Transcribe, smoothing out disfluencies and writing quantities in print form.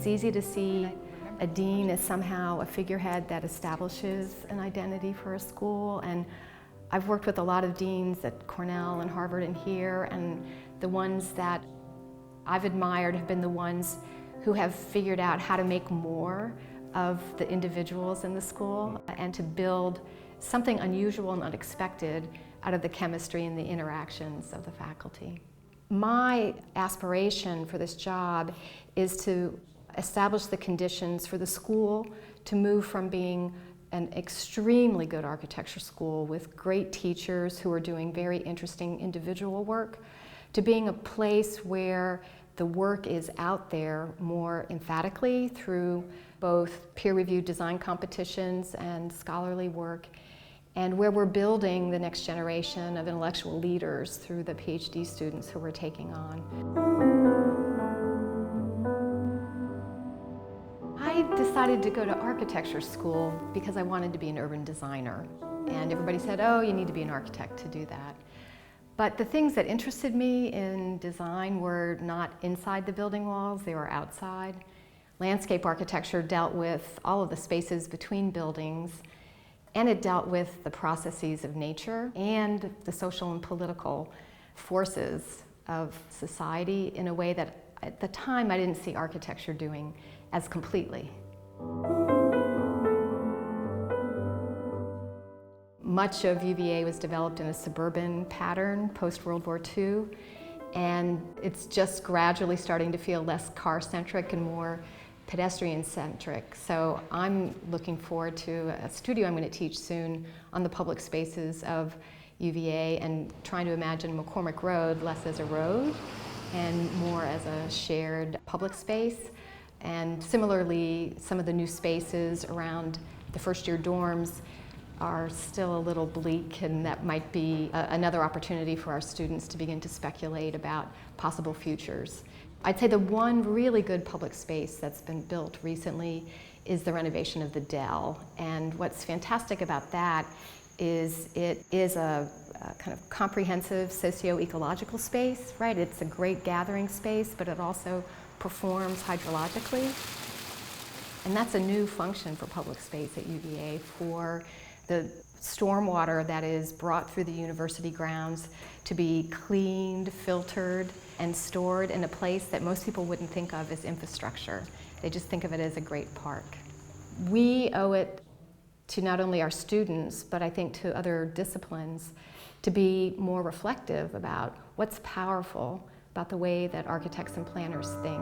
It's easy to see a dean as somehow a figurehead that establishes an identity for a school, and I've worked with a lot of deans at Cornell and Harvard and here, and the ones that I've admired have been the ones who have figured out how to make more of the individuals in the school and to build something unusual and unexpected out of the chemistry and the interactions of the faculty. My aspiration for this job is to establish the conditions for the school to move from being an extremely good architecture school with great teachers who are doing very interesting individual work to being a place where the work is out there more emphatically through both peer-reviewed design competitions and scholarly work, and where we're building the next generation of intellectual leaders through the PhD students who we're taking on. I decided to go to architecture school because I wanted to be an urban designer. And everybody said, oh, you need to be an architect to do that. But the things that interested me in design were not inside the building walls, they were outside. Landscape architecture dealt with all of the spaces between buildings, and it dealt with the processes of nature and the social and political forces of society in a way that at the time I didn't see architecture doing as completely. Much of UVA was developed in a suburban pattern post-World War II, and it's just gradually starting to feel less car-centric and more pedestrian-centric. So I'm looking forward to a studio I'm going to teach soon on the public spaces of UVA and trying to imagine McCormick Road less as a road and more as a shared public space. And similarly, some of the new spaces around the first-year dorms are still a little bleak, and that might be another opportunity for our students to begin to speculate about possible futures. I'd say the one really good public space that's been built recently is the renovation of the Dell. And what's fantastic about that is it is a kind of comprehensive socio-ecological space, right? It's a great gathering space, but it also performs hydrologically. And that's a new function for public space at UVA, for the stormwater that is brought through the university grounds to be cleaned, filtered, and stored in a place that most people wouldn't think of as infrastructure. They just think of it as a great park. We owe it to not only our students, but I think to other disciplines, to be more reflective about what's powerful about the way that architects and planners think.